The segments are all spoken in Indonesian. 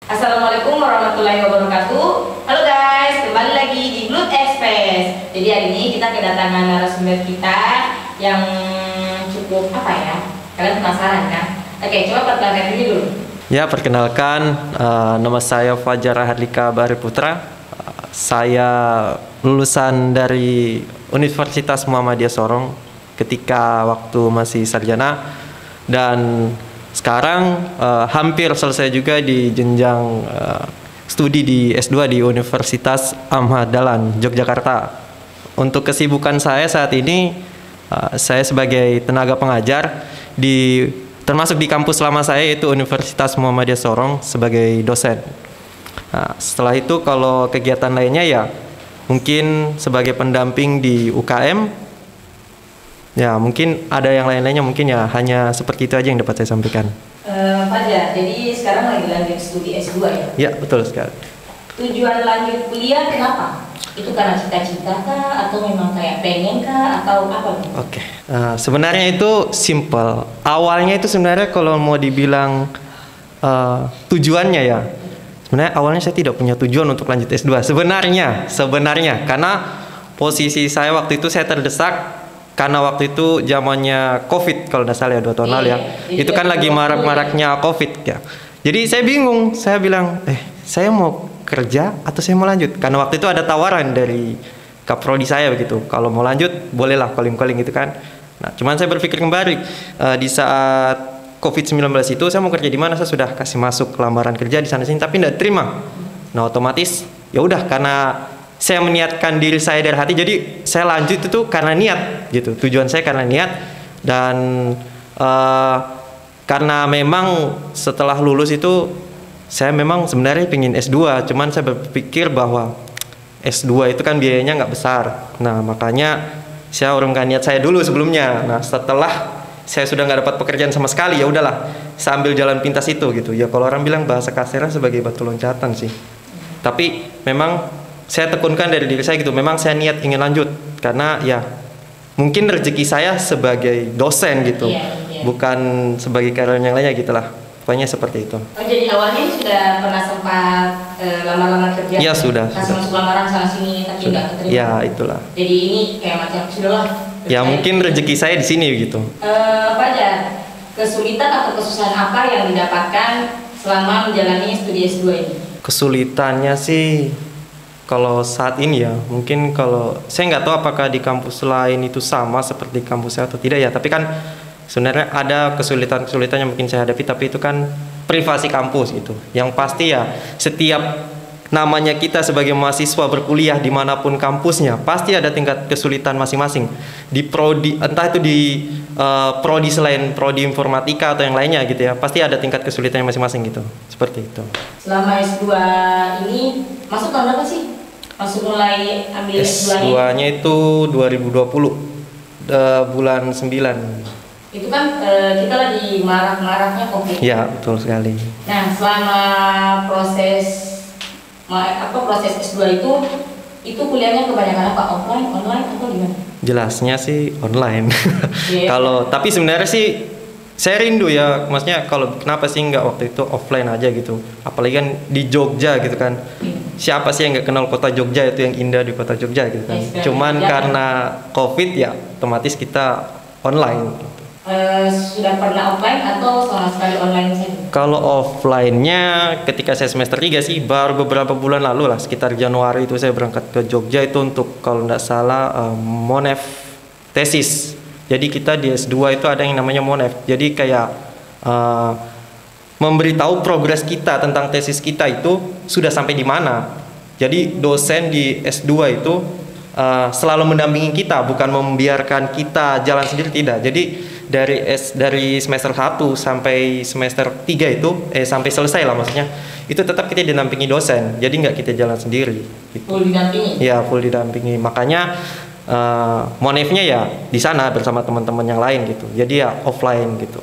Assalamualaikum warahmatullahi wabarakatuh. Halo guys, kembali lagi di Blood Express. Jadi hari ini kita kedatangan narasumber kita yang cukup Kalian penasaran kan? Oke, coba perkenalkan diri dulu. Ya, perkenalkan, nama saya Fajar Hardika Bariputra. Saya lulusan dari Universitas Muhammadiyah Sorong ketika waktu masih sarjana, dan sekarang hampir selesai juga di jenjang studi di S2 di Universitas Ahmad Dahlan, Yogyakarta. Untuk kesibukan saya saat ini, saya sebagai tenaga pengajar termasuk di kampus lama saya, yaitu Universitas Muhammadiyah Sorong, sebagai dosen. Nah, setelah itu kalau kegiatan lainnya ya mungkin sebagai pendamping di UKM. Ya, mungkin ada yang lain-lainnya, mungkin ya hanya seperti itu aja yang dapat saya sampaikan. Fajar, jadi sekarang lagi lanjut studi S2 ya? Ya, betul sekali. Tujuan lanjut kuliah kenapa? Itu karena cita-cita kah? Atau memang kayak pengen kah? Atau apa? Oke. Sebenarnya itu simple. Awalnya itu sebenarnya kalau mau dibilang tujuannya ya, sebenarnya awalnya saya tidak punya tujuan untuk lanjut S2. Sebenarnya karena posisi saya waktu itu saya terdesak karena waktu itu zamannya COVID, kalau tidak salah ya 2 tahun lalu ya. Itu kan lagi marak-maraknya COVID ya. Jadi saya bingung, saya bilang, saya mau kerja atau saya mau lanjut? Karena waktu itu ada tawaran dari kaprodi saya begitu. Kalau mau lanjut, bolehlah calling-calling gitu kan. Nah, cuman saya berpikir kembali, di saat COVID-19 itu saya mau kerja di mana? Saya sudah kasih masuk lamaran kerja di sana sini tapi tidak terima. Nah, otomatis ya udah, karena saya meniatkan diri saya dari hati, jadi saya lanjut itu karena niat gitu. Tujuan saya karena niat, dan karena memang setelah lulus itu saya memang sebenarnya ingin S2, cuman saya berpikir bahwa S2 itu kan biayanya nggak besar. Nah, makanya saya urungkan niat saya dulu sebelumnya. Nah, setelah saya sudah nggak dapat pekerjaan sama sekali, ya udahlah, sambil jalan pintas itu gitu. Ya kalau orang bilang bahasa kasarnya sebagai batu loncatan sih. Tapi memang saya tekunkan dari diri saya gitu, memang saya niat ingin lanjut karena ya mungkin rezeki saya sebagai dosen gitu, bukan sebagai karyawan yang lainnya gitulah. Pokoknya seperti itu. Oh, jadi awalnya sudah pernah sempat lamar-lamar kerja? Ya, sudah. Masuk lamaran sana sini tapi nggak keterima? Ya, itulah. Jadi ini kayak macam sudahlah. Ya, mungkin rezeki saya di sini gitu. Fajar, kesulitan atau kesusahan apa yang didapatkan selama menjalani studi S2 ini? Kesulitannya sih, kalau saat ini ya, mungkin kalau saya nggak tahu apakah di kampus lain itu sama seperti kampus saya atau tidak ya, tapi kan sebenarnya ada kesulitan-kesulitan yang mungkin saya hadapi, tapi itu kan privasi kampus gitu. Yang pasti ya, setiap namanya kita sebagai mahasiswa berkuliah dimanapun kampusnya, pasti ada tingkat kesulitan masing-masing. Di prodi, entah itu di prodi selain prodi informatika atau yang lainnya gitu ya, pasti ada tingkat kesulitannya masing-masing gitu. Seperti itu. Selama S2 ini masuk tahun berapa sih? Masuk mulai ambil S2-nya itu 2020 bulan 9. Itu kan kita lagi marak-maraknya COVID. Ya, betul sekali. Nah, selama proses S2 itu kuliahnya kebanyakan apa? Offline, online atau gimana? Jelasnya sih online. Yeah. Tapi sebenarnya sih saya rindu ya, maksudnya kalau kenapa sih nggak waktu itu offline aja gitu, apalagi kan di Jogja gitu kan. Siapa sih yang nggak kenal kota Jogja, itu yang indah di kota Jogja gitu kan. Cuman karena COVID ya otomatis kita online gitu. Sudah pernah offline atau sama sekali online saja? Kalau offline-nya ketika saya semester 3 sih, baru beberapa bulan lalu lah, sekitar Januari itu saya berangkat ke Jogja itu untuk kalau nggak salah monef tesis. Jadi kita di S2 itu ada yang namanya monef. Jadi kayak memberitahu progres kita tentang tesis kita itu sudah sampai di mana. Jadi dosen di S2 itu selalu mendampingi kita, bukan membiarkan kita jalan sendiri, tidak. Jadi dari semester 1 sampai semester 3 itu sampai selesai lah maksudnya, itu tetap kita didampingi dosen. Jadi nggak kita jalan sendiri gitu. Full didampingi? Ya, full didampingi. Makanya monefnya ya di sana bersama teman-teman yang lain gitu. Jadi ya offline gitu.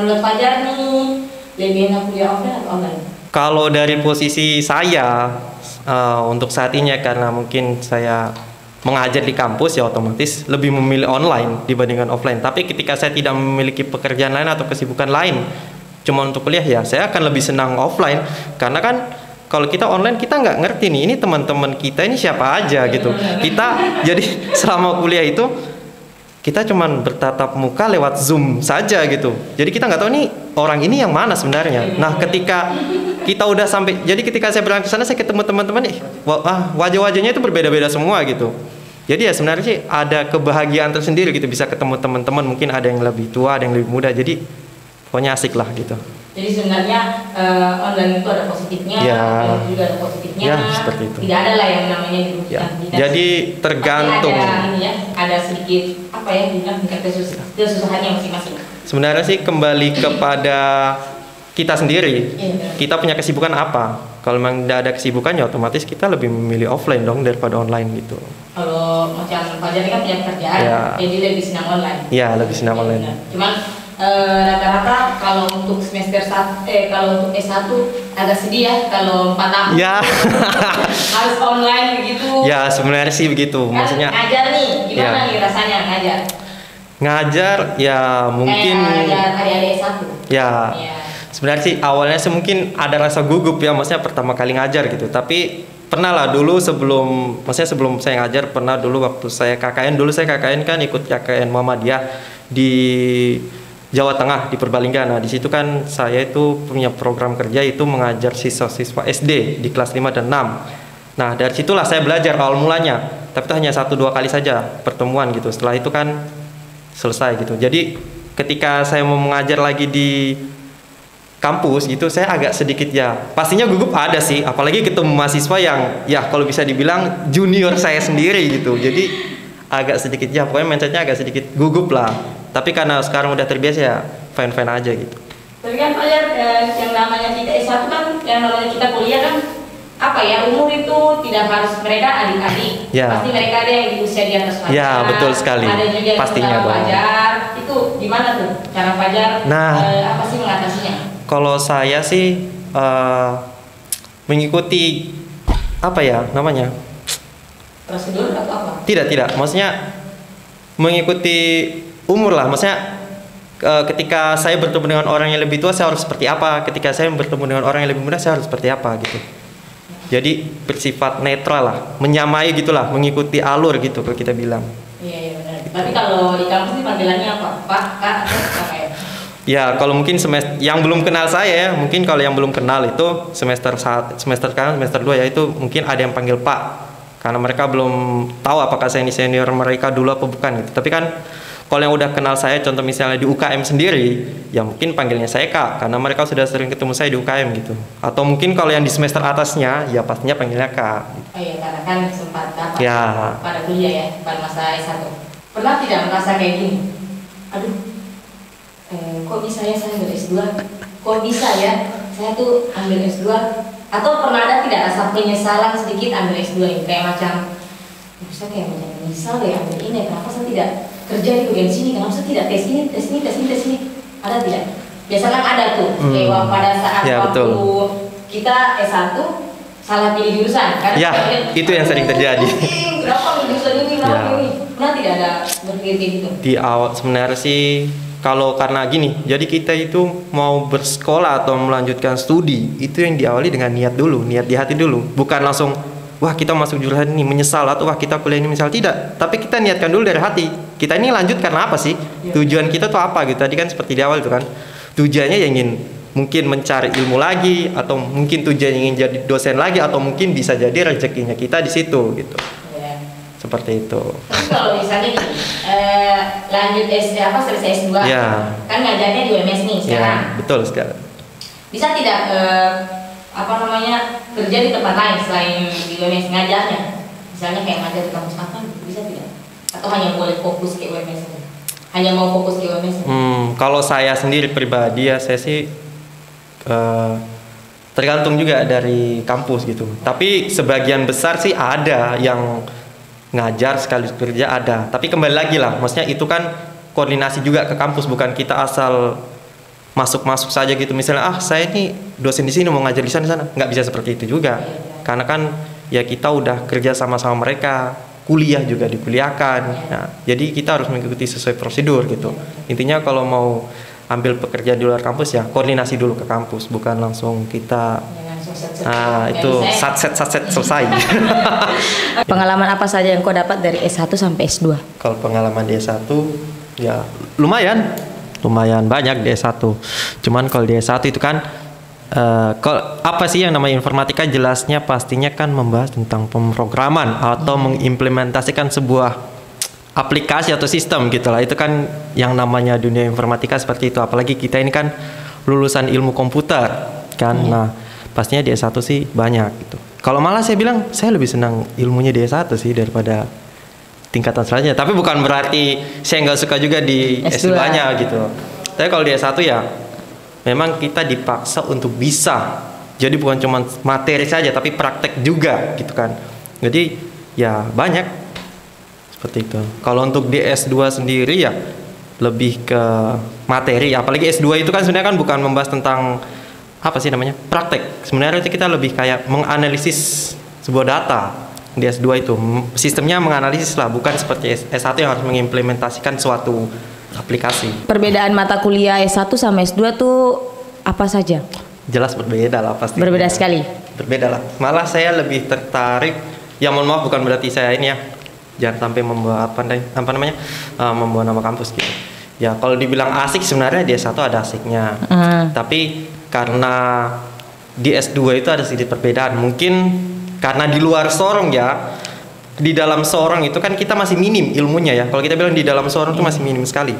Menurut Fajar nih, lebih enak kuliah offline atau online? Kalau dari posisi saya untuk saat ini ya, karena mungkin saya mengajar di kampus ya otomatis lebih memilih online dibandingkan offline. Tapi ketika saya tidak memiliki pekerjaan lain atau kesibukan lain, cuma untuk kuliah ya saya akan lebih senang offline, karena kan kalau kita online kita nggak ngerti nih ini teman-teman kita ini siapa aja gitu. Kita jadi selama kuliah itu kita cuman bertatap muka lewat Zoom saja gitu. Jadi kita nggak tahu nih orang ini yang mana sebenarnya. Nah, ketika kita udah sampai, jadi ketika saya berangkat ke sana saya ketemu teman-teman nih, wajah-wajahnya itu berbeda-beda semua gitu. Jadi ya sebenarnya sih ada kebahagiaan tersendiri gitu bisa ketemu teman-teman, mungkin ada yang lebih tua, ada yang lebih muda. Jadi pokoknya asik lah gitu. Jadi sebenarnya online itu ada positifnya, Ya. juga ada positifnya. Ya, seperti itu. Tidak ada lah yang namanya dirugikan. Ya. Tidak. Jadi tergantung. Pasti ada ini ya, ada sedikit apa ya, bilang tingkat kesusahannya masing-masing. Sebenarnya sih kembali kepada kita sendiri. Iya. Kita punya kesibukan apa? Kalau memang tidak ada kesibukan ya otomatis kita lebih memilih offline dong daripada online gitu. Kalau macam Fajar ini kan punya pekerjaan, Ya. jadi lebih senang online. Ya, lebih senang online. Benar. Cuman rata-rata kalau untuk semester kalau untuk S1 agak sedih ya kalau 4 tahun Ya. harus online begitu. Ya, sebenarnya sih begitu. Kan Maksudnya ngajar nih, gimana Ya. nih rasanya ngajar? ngajar ya mungkin Kayak ngajar adik-adik S1. ya. Iya. Sebenarnya sih awalnya sih mungkin ada rasa gugup ya, maksudnya pertama kali ngajar gitu. Tapi pernah lah dulu sebelum saya ngajar, pernah dulu waktu saya KKN, kan ikut KKN Muhammadiyah di Jawa Tengah di Purbalingga. Nah, di situ kan saya itu punya program kerja itu mengajar siswa-siswa SD di kelas 5 dan 6. Nah, dari situlah saya belajar awal mulanya. Tapi itu hanya 1-2 kali saja pertemuan gitu. Setelah itu kan selesai gitu. Jadi ketika saya mau mengajar lagi di kampus gitu, saya agak sedikit ya pastinya gugup ada sih, apalagi ketemu mahasiswa yang ya kalau bisa dibilang junior saya sendiri gitu. Jadi agak sedikit ya pokoknya mindsetnya agak sedikit gugup lah, tapi karena sekarang udah terbiasa ya fine-fine aja gitu. Tapi kan Fajar, yang namanya kita S1 kan, yang namanya kita kuliah kan apa ya, umur itu tidak harus mereka adik-adik. Ya. Pasti mereka ada yang di usia di atas Fajar. Ya, betul sekali. Ada juga yang Pastinya setelah dong. Fajar. Itu gimana tuh cara Fajar? Nah. Apa sih mengatasinya? Kalau saya sih mengikuti apa ya namanya? Prosedur atau apa? Tidak, maksudnya mengikuti umur lah, maksudnya ketika saya bertemu dengan orang yang lebih tua saya harus seperti apa, ketika saya bertemu dengan orang yang lebih muda saya harus seperti apa gitu. Jadi bersifat netral lah, menyamai gitulah, mengikuti alur gitu kalau kita bilang. Iya benar. Tapi kalau di kampus ini panggilannya apa? Pak, Kak, atau apa ya? Ya kalau mungkin semester yang belum kenal saya ya, mungkin kalau yang belum kenal itu semester 1, semester sekarang semester 2 ya, itu mungkin ada yang panggil Pak, karena mereka belum tahu apakah saya ini senior mereka dulu apa bukan gitu. Tapi kan kalau yang udah kenal saya, contoh misalnya di UKM sendiri, ya mungkin panggilnya saya Kak, karena mereka sudah sering ketemu saya di UKM gitu. Atau mungkin kalau yang di semester atasnya, ya pastinya panggilnya Kak. Oh iya, karena kan sempat dapat Ya. pada kuliah ya, pada masa S1. Pernah tidak merasa kayak gini? Aduh, kok bisa ya saya ambil S2? Kok bisa ya saya tuh ambil S2? Atau pernah ada tidak rasa penyesalan sedikit ambil S2 ini? Kayak macam, bisa kayak macam menyesal deh ambil ini, kenapa saya tidak kerja di bagian sini, kenapa saya tidak tes ini. Ada tidak? Biasanya kan ada tuh, kayak pada saat Ya, waktu betul. kita S1 salah pilih jurusan kan? Ya, itu yang sering terjadi. Kenapa jurusan ini, kenapa Ya. ini? Pernah tidak ada berpikir kayak gitu? Di awal sebenarnya sih kalau karena gini, jadi kita itu mau bersekolah atau melanjutkan studi itu yang diawali dengan niat dulu, niat di hati dulu, bukan langsung wah kita masuk jurusan ini menyesal atau wah kita kuliah ini misal, tidak, tapi kita niatkan dulu dari hati, kita ini lanjut karena apa sih, tujuan kita tuh apa gitu. Tadi kan seperti di awal itu kan tujuannya yang ingin mungkin mencari ilmu lagi, atau mungkin tujuannya ingin jadi dosen lagi, atau mungkin bisa jadi rezekinya kita di situ gitu, Ya. seperti itu. Tapi kalau misalnya gini, lanjut selesai S2, Ya. kan ngajarnya di UMS nih sekarang. Ya, betul sekali. Bisa tidak kerja di tempat lain selain di UMS ngajarnya? Misalnya kayak ngajar di kampus apa, bisa tidak? Atau hanya boleh fokus ke UMS saja? Hanya mau fokus ke UMS saja? Kalau saya sendiri pribadi ya, saya sih tergantung juga dari kampus gitu. Tapi sebagian besar sih ada yang ngajar sekaligus kerja ada. Tapi kembali lagi lah, maksudnya itu kan koordinasi juga ke kampus, bukan kita asal masuk saja gitu. Misalnya saya ini dosen di sini mau ngajar di sana, nggak bisa seperti itu juga. Karena kan ya kita udah kerja sama-sama mereka, kuliah juga dikuliahkan. Nah, jadi kita harus mengikuti sesuai prosedur gitu. Intinya kalau mau ambil pekerjaan di luar kampus ya koordinasi dulu ke kampus, bukan langsung kita itu satset selesai. Pengalaman apa saja yang kau dapat dari S1 sampai S2? Kalau pengalaman di S1 ya lumayan banyak di S1. Cuman kalau di S1 itu kan kalau apa sih yang namanya informatika, jelasnya pastinya kan membahas tentang pemrograman atau mengimplementasikan sebuah aplikasi atau sistem gitu lah. Itu kan yang namanya dunia informatika seperti itu. Apalagi kita ini kan lulusan ilmu komputer kan. Nah, pastinya di S1 sih banyak gitu. Kalau malah saya bilang saya lebih senang ilmunya di S1 sih daripada tingkatan selanjutnya. Tapi bukan berarti saya nggak suka juga di S2-nya gitu. Tapi kalau di S1 ya memang kita dipaksa untuk bisa. Jadi bukan cuma materi saja tapi praktek juga gitu kan. Jadi ya banyak seperti itu. Kalau untuk di S2 sendiri ya lebih ke materi. Apalagi S2 itu kan sebenarnya kan bukan membahas tentang apa sih namanya praktek. Sebenarnya itu kita lebih kayak menganalisis sebuah data. Di S2 itu sistemnya menganalisis lah, bukan seperti S1 yang harus mengimplementasikan suatu aplikasi. Perbedaan mata kuliah S1 sama S2 tuh apa saja? Jelas berbeda lah pasti. Berbeda sekali. Berbeda lah. Malah saya lebih tertarik. Ya mohon maaf bukan berarti saya ini ya. Jangan sampai membawa membawa nama kampus gitu. Ya kalau dibilang asik sebenarnya di S1 ada asiknya. Tapi karena di S2 itu ada sedikit perbedaan. Mungkin karena di luar sorong ya. Di dalam sorong itu kan kita masih minim ilmunya ya. Kalau kita bilang di dalam sorong itu masih minim sekali.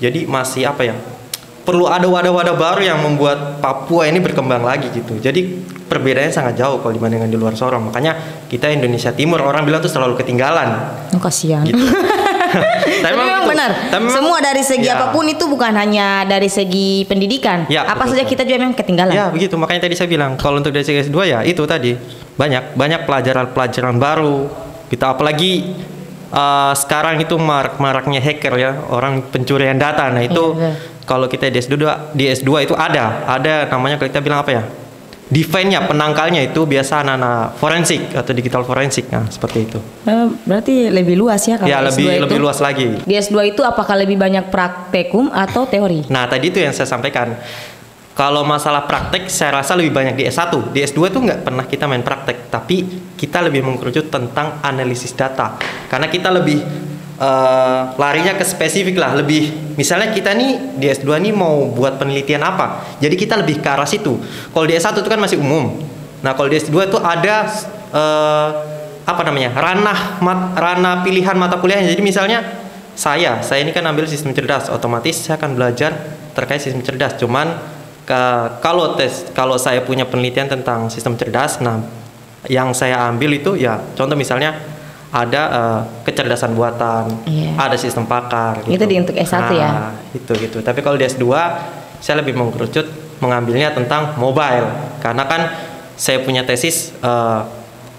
Jadi masih apa ya? Perlu ada wadah-wadah baru yang membuat Papua ini berkembang lagi gitu. Jadi perbedaannya sangat jauh kalau dibandingkan di luar sorong. Makanya kita Indonesia Timur orang bilang tuh selalu ketinggalan. Kasihan. Gitu. Tapi memang benar. Semua dari segi apapun itu bukan hanya dari segi pendidikan. Ya, apa saja kita juga memang ketinggalan. Ya begitu. Makanya tadi saya bilang kalau untuk dari segi S2 ya itu tadi banyak pelajaran baru. Kita apalagi sekarang itu maraknya hacker ya, orang pencurian data. Nah itu kalau kita di S2 itu ada namanya kalau kita bilang apa ya? Defense-nya, penangkalnya itu biasa anak-anak forensik atau digital forensik. Nah, seperti itu. Berarti lebih luas ya kalau S2 lebih luas lagi. Di S2 itu apakah lebih banyak praktekum atau teori? Nah, tadi itu yang saya sampaikan. Kalau masalah praktek, saya rasa lebih banyak di S1. Di S2 itu nggak pernah kita main praktek, tapi kita lebih mengkerucut tentang analisis data. Karena kita lebih larinya ke spesifik lah, lebih misalnya kita nih di S2 nih mau buat penelitian apa, jadi kita lebih ke arah situ. Kalau di S1 itu kan masih umum. Nah kalau di S2 itu ada ranah pilihan mata kuliahnya. Jadi misalnya saya ini kan ambil sistem cerdas, otomatis saya akan belajar terkait sistem cerdas. Cuman kalau saya punya penelitian tentang sistem cerdas, nah yang saya ambil itu ya contoh misalnya ada kecerdasan buatan, ada sistem pakar. Gitu. Itu di untuk S1 ya? Itu gitu. Tapi kalau di S2 saya lebih mengerucut mengambilnya tentang mobile, karena kan saya punya tesis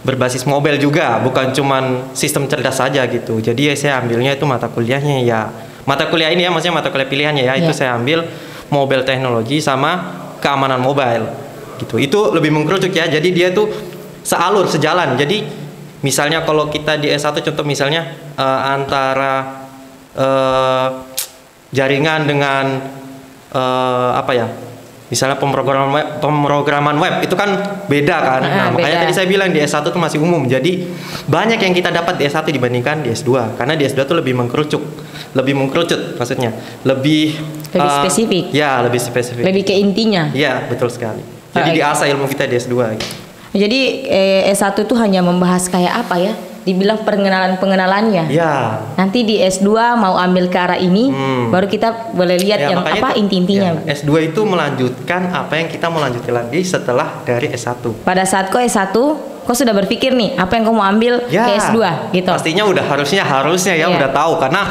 berbasis mobile juga, bukan cuman sistem cerdas saja gitu. Jadi saya ambilnya itu mata kuliahnya ya, mata kuliah ini ya, maksudnya mata kuliah pilihannya ya, itu saya ambil mobile teknologi sama keamanan mobile gitu. Itu lebih mengerucut ya. Jadi dia tuh sejalan. Jadi misalnya kalau kita di S1 contoh misalnya antara jaringan dengan misalnya pemrograman web itu kan beda kan. Makanya tadi saya bilang di S1 tuh masih umum. Jadi banyak yang kita dapat di S1 dibandingkan di S2. Karena di S2 tuh lebih mengkerucut maksudnya. Lebih spesifik. Ya, lebih spesifik. Lebih ke intinya. Iya, betul sekali. Jadi diasah ilmu kita di S2 gitu. Jadi S1 itu hanya membahas kayak apa ya? Dibilang pengenalannya. Ya. Nanti di S2 mau ambil ke arah ini, baru kita boleh lihat yang apa inti-intinya. Ya, S2 itu melanjutkan apa yang kita mau lanjutin lagi setelah dari S1. Pada saat kau S1, kau sudah berpikir nih apa yang kau mau ambil ke S2 gitu. Pastinya udah harusnya ya udah tahu, karena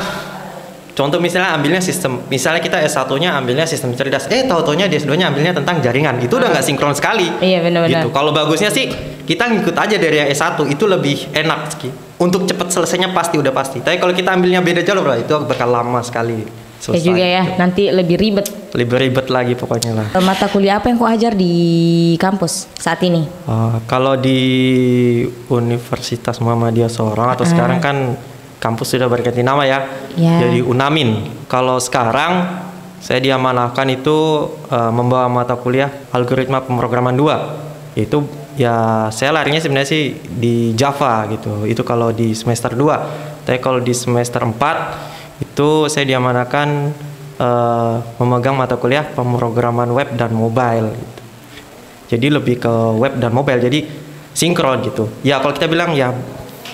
contoh misalnya ambilnya sistem, misalnya kita S1-nya ambilnya sistem cerdas, tahu-taunya di S2-nya ambilnya tentang jaringan. Itu udah nggak sinkron sekali. Iya benar-benar. Gitu. Kalau bagusnya sih kita ngikut aja dari yang S1, itu lebih enak sih. Untuk cepat selesainya udah pasti. Tapi kalau kita ambilnya beda jalur lah, itu bakal lama sekali selesai. Ya juga ya, gitu. nanti lebih ribet. Lebih ribet lagi pokoknya lah. Mata kuliah apa yang kau ajar di kampus saat ini? Kalau di Universitas Muhammadiyah Sorong atau sekarang kan kampus sudah berganti nama ya, jadi Unamin. Kalau sekarang Saya diamanahkan itu membawa mata kuliah algoritma pemrograman 2. Itu ya saya larinya sebenarnya sih di Java gitu. Itu kalau di semester 2. Tapi kalau di semester 4 itu saya diamanahkan memegang mata kuliah pemrograman web dan mobile gitu. Jadi lebih ke web dan mobile, jadi sinkron gitu. Ya kalau kita bilang ya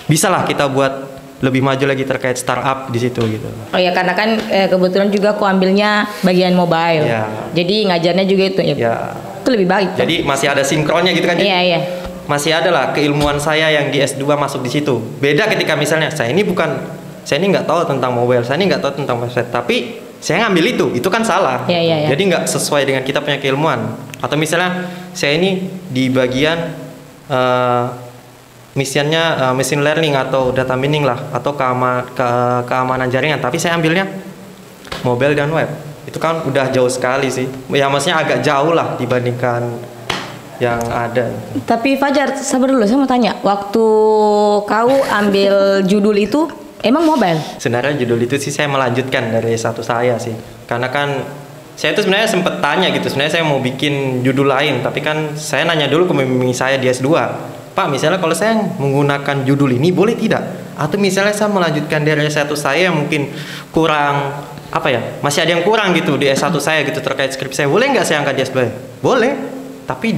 bisalah kita buat lebih maju lagi terkait startup di situ gitu. Oh ya, karena kan kebetulan juga aku ambilnya bagian mobile. Ya. Jadi ngajarnya juga itu ya. Ya. Itu lebih baik. Jadi masih ada sinkronnya gitu kan. Iya, iya. Masih ada lah keilmuan saya yang di S2 masuk di situ. Beda ketika misalnya saya ini nggak tahu tentang mobile, saya ini nggak tahu tentang website, tapi saya ngambil itu kan salah. Iya, iya, iya. Jadi nggak sesuai dengan kita punya keilmuan. Atau misalnya saya ini di bagian misiannya machine learning atau data mining lah, atau keamanan jaringan, tapi saya ambilnya mobile dan web. Itu kan udah jauh sekali sih. Ya maksudnya agak jauh lah dibandingkan yang ada. Tapi Fajar, sabar dulu, saya mau tanya. Waktu kau ambil judul itu emang mobile? Sebenarnya judul itu sih saya melanjutkan dari S1 saya sih. Karena kan saya itu sebenarnya sempat tanya gitu, sebenarnya saya mau bikin judul lain, tapi kan saya nanya dulu ke pembimbing saya di S2. Pak, misalnya kalau saya menggunakan judul ini boleh tidak? Atau misalnya saya melanjutkan dari S1 saya mungkin kurang masih ada yang kurang gitu di S1 saya gitu terkait skripsi saya. Boleh nggak saya angkat di S2? Boleh. Tapi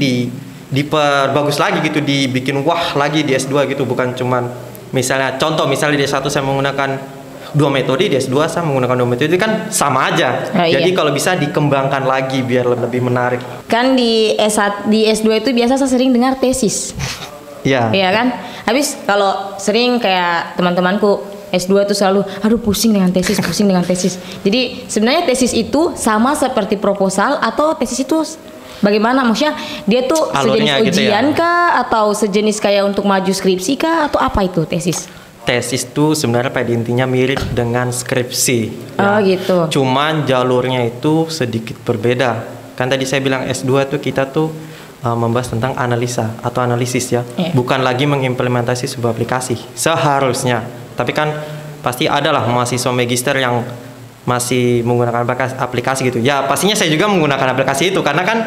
diperbagus lagi gitu, dibikin wah lagi di S2 gitu, bukan cuman misalnya di S1 saya menggunakan 2 metode, di S2 saya menggunakan 2 metode, itu kan sama aja. Jadi iya. kalau bisa dikembangkan lagi biar lebih menarik. Kan di S2 itu biasa saya sering dengar tesis. Iya. Iya kan? Habis kalau sering kayak teman-temanku S2 tuh selalu aduh pusing dengan tesis. Jadi sebenarnya tesis itu sama seperti proposal atau tesis itu bagaimana? Maksudnya dia tuh alurnya sejenis gitu ujian ya? kah atau sejenis kayak untuk maju skripsi kah atau apa itu tesis? Tesis tuh sebenarnya pada intinya mirip dengan skripsi. Oh gitu. Cuman jalurnya itu sedikit berbeda. Kan tadi saya bilang S2 tuh kita tuh membahas tentang analisa atau analisis ya. Bukan lagi mengimplementasi sebuah aplikasi. Seharusnya. Tapi kan pasti adalah mahasiswa magister yang masih menggunakan aplikasi gitu. Ya pastinya saya juga menggunakan aplikasi itu karena kan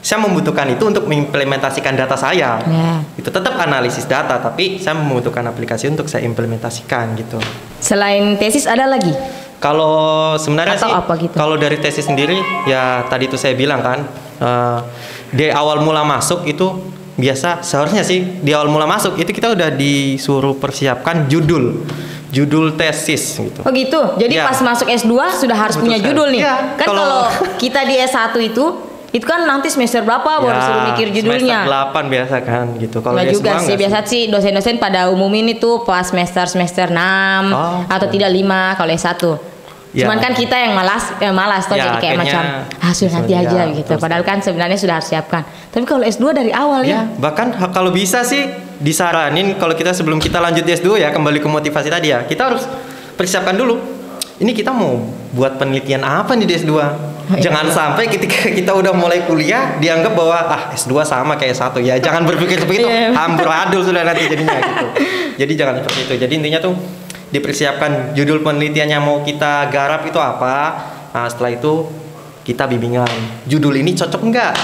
saya membutuhkan itu untuk mengimplementasikan data saya. Itu tetap analisis data, tapi saya membutuhkan aplikasi untuk saya implementasikan gitu. Selain tesis ada lagi? Kalau sebenarnya atau sih, apa gitu? Kalau dari tesis sendiri, ya tadi itu saya bilang kan, di awal mula masuk itu biasa seharusnya sih di awal mula masuk itu kita udah disuruh persiapkan judul tesis gitu. Oh gitu. Jadi pas masuk S2 sudah harus punya judul nih. Ya, kan kalau kita di S1 itu kan nanti semester berapa baru suruh mikir judulnya. Semester 8 biasa kan gitu. Kalau juga sih biasa sih dosen-dosen pada umumin itu pas semester 6 atau tidak 5 kalau S1. Cuman kan kita yang malas toh jadi kayak macam sudah nanti aja gitu. Padahal kan sebenarnya sudah harus siapkan. Tapi kalau S2 dari awal ya. Bahkan kalau bisa sih disaranin kalau kita sebelum kita lanjut di S2 ya, kembali ke motivasi tadi ya, kita harus persiapkan dulu. Ini kita mau buat penelitian apa nih di S2? Jangan sampai ketika kita udah mulai kuliah dianggap bahwa S2 sama kayak S1 ya. Jangan berpikir seperti itu. Amburadul sudah nanti jadinya gitu. Jadi jangan seperti itu. Jadi intinya tuh dipersiapkan judul penelitian yang mau kita garap itu apa. Nah, setelah itu kita bimbingan. Judul ini cocok enggak?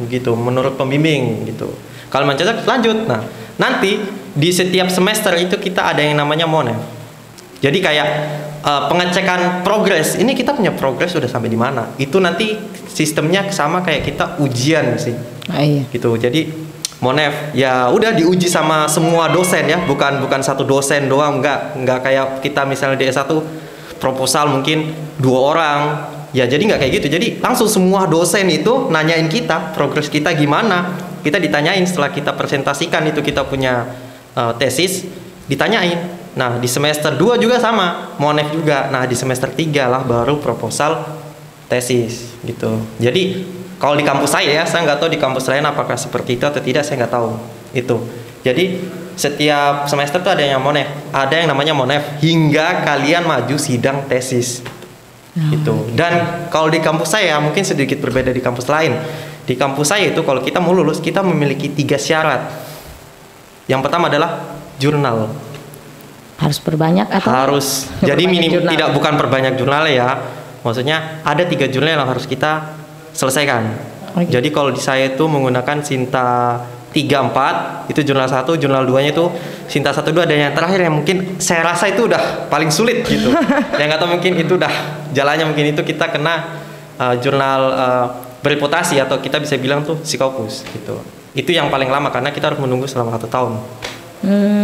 Begitu menurut pembimbing gitu. Kalau memang cocok lanjut. Nah, nanti di setiap semester itu kita ada yang namanya monef. Jadi kayak pengecekan progres. Ini kita punya progres sudah sampai di mana? Itu nanti sistemnya sama kayak kita ujian sih. Iya. Gitu. Jadi monef ya udah diuji sama semua dosen ya, bukan satu dosen doang, enggak kayak kita misalnya di S1 proposal mungkin 2 orang. Ya jadi nggak kayak gitu. Jadi langsung semua dosen itu nanyain kita progres kita gimana. Kita ditanyain setelah kita presentasikan itu kita punya tesis, ditanyain. Nah, di semester 2 juga sama, monef juga. Nah, di semester 3 lah baru proposal tesis gitu. Jadi, kalau di kampus saya nggak tahu di kampus lain apakah seperti itu atau tidak, saya nggak tahu itu. Jadi, setiap semester tuh ada yang monef, ada yang namanya monef hingga kalian maju sidang tesis. Gitu. Dan kalau di kampus saya mungkin sedikit berbeda di kampus lain. Di kampus saya itu kalau kita mau lulus, kita memiliki 3 syarat. Yang pertama adalah jurnal. Harus perbanyak atau harus jadi minim, tidak bukan perbanyak jurnal ya, Maksudnya ada 3 jurnal yang harus kita selesaikan. Jadi kalau di saya itu menggunakan Sinta 3-4 itu jurnal 1, jurnal 2-nya itu Sinta 1-2, dan yang terakhir yang mungkin saya rasa itu udah paling sulit gitu. Yang atau mungkin itu udah jalannya, mungkin itu kita kena jurnal bereputasi atau kita bisa bilang tuh Scopus gitu. Itu yang paling lama karena kita harus menunggu selama 1 tahun.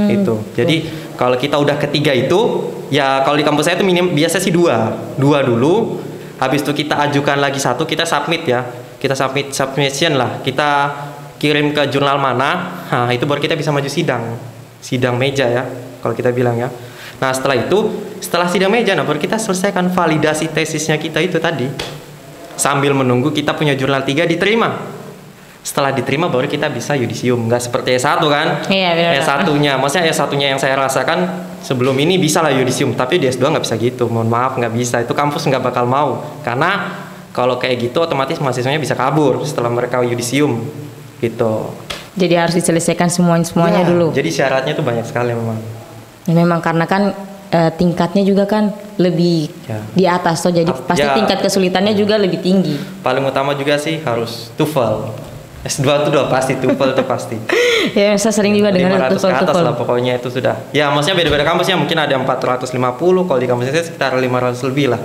Itu. Jadi kalau kita udah ketiga itu, ya kalau di kampus saya itu minim biasa sih 2 dulu. Habis itu kita ajukan lagi 1, kita submit ya. Kita submission lah. Kita kirim ke jurnal mana, nah itu baru kita bisa maju sidang meja ya kalau kita bilang ya. Nah setelah sidang meja, nah baru kita selesaikan validasi tesisnya kita itu tadi, sambil menunggu kita punya jurnal 3 diterima. Setelah diterima baru kita bisa yudisium, nggak seperti S1 kan. Iya, S1-nya, maksudnya S1-nya yang saya rasakan sebelum ini bisa lah yudisium, tapi di S2 nggak bisa gitu, mohon maaf nggak bisa, itu kampus nggak bakal mau, karena kalau kayak gitu otomatis mahasiswanya bisa kabur setelah mereka yudisium gitu. Jadi harus diselesaikan semuanya ya, dulu. Jadi syaratnya tuh banyak sekali memang. Ya, memang karena kan tingkatnya juga kan lebih di atas toh, jadi pasti tingkat kesulitannya juga lebih tinggi. Paling utama juga sih harus TOEFL. S2 itu udah pasti, TOEFL itu pasti. Ya, saya sering juga dengar TOEFL. 500 ke atas lah pokoknya itu sudah. Ya maksudnya beda-beda kampusnya, mungkin ada 450, kalau di kampus saya sekitar 500 lebih lah.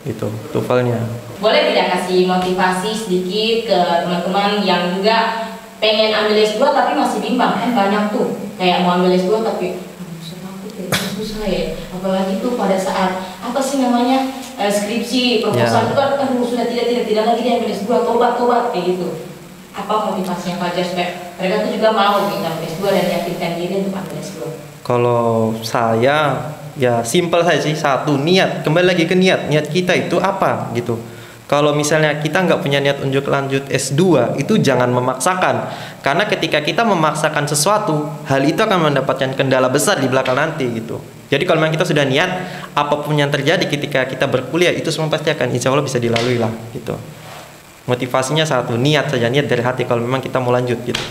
Itu TOEFL-nya. Boleh tidak kasih motivasi sedikit ke teman-teman yang juga pengen ambil S2 tapi masih bimbang, kan banyak tuh kayak mau ambil S2 tapi takut ya, susah ya, apalagi tuh pada saat apa sih namanya skripsi, proposal itu kan sudah tidak lagi diambil S2, tobat kayak gitu. Apa motivasinya Fajar supaya mereka tuh juga mau gitu ambil S2 dan yakinkan diri untuk ambil S2? Kalau saya ya simpel saja sih, satu niat, kembali lagi ke niat kita itu apa gitu. Kalau misalnya kita nggak punya niat untuk lanjut S2, itu jangan memaksakan. Karena ketika kita memaksakan sesuatu, hal itu akan mendapatkan kendala besar di belakang nanti gitu. Jadi kalau memang kita sudah niat, apapun yang terjadi ketika kita berkuliah, itu semua pasti akan insya Allah bisa dilalui lah gitu. Motivasinya satu, niat saja, niat dari hati kalau memang kita mau lanjut gitu.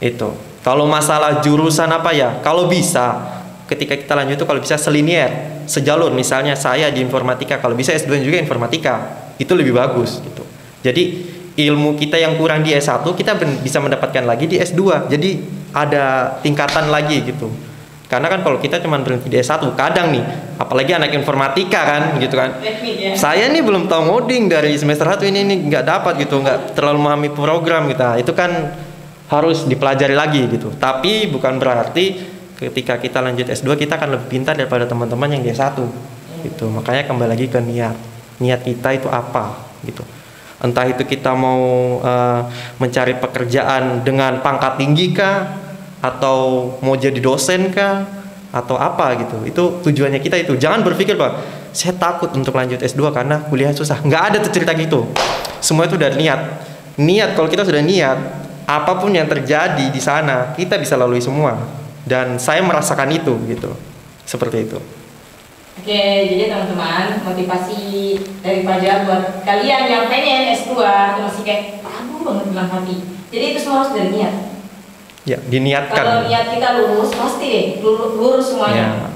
Itu. Kalau masalah jurusan apa ya, kalau bisa ketika kita lanjut itu kalau bisa selinier, sejalur. Misalnya saya di informatika, kalau bisa S2 juga informatika. Itu lebih bagus gitu. Jadi ilmu kita yang kurang di S1 kita bisa mendapatkan lagi di S2. Jadi ada tingkatan lagi gitu. Karena kan kalau kita cuma berhenti di S1, kadang nih, apalagi anak informatika kan gitu kan. Saya nih belum tahu ngoding dari semester 1 ini nggak dapat gitu, nggak terlalu memahami program gitu. Itu kan harus dipelajari lagi gitu. Tapi bukan berarti ketika kita lanjut S2 kita akan lebih pintar daripada teman-teman yang di S1 gitu. Makanya kembali lagi ke niat kita itu apa gitu. Entah itu kita mau mencari pekerjaan dengan pangkat tinggi kah, atau mau jadi dosen kah, atau apa gitu. Itu tujuannya kita itu. Jangan berpikir bahwa saya takut untuk lanjut S2 karena kuliah susah. Nggak ada tuh cerita gitu. Semua itu dari niat. Kalau kita sudah niat, apapun yang terjadi di sana kita bisa lalui semua. Dan saya merasakan itu gitu. Seperti itu. Oke, jadi teman-teman, motivasi dari Fajar buat kalian yang pengen S2 itu masih kayak ragu banget dalam hati. Jadi itu semua harus dari niat. Ya, diniatkan. Kalau niat kita lurus, pasti deh lurus semuanya.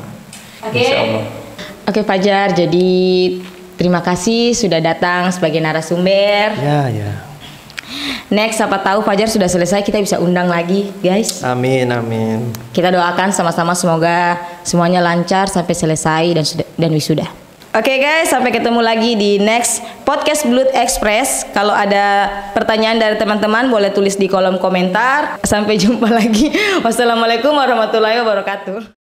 Ya. Oke Fajar, jadi terima kasih sudah datang sebagai narasumber. Ya. Next, siapa tahu Fajar sudah selesai, kita bisa undang lagi, guys. Amin. Kita doakan sama-sama semoga semuanya lancar sampai selesai dan wisuda. Oke guys, sampai ketemu lagi di next podcast Blood Express. Kalau ada pertanyaan dari teman-teman boleh tulis di kolom komentar. Sampai jumpa lagi. Wassalamualaikum warahmatullahi wabarakatuh.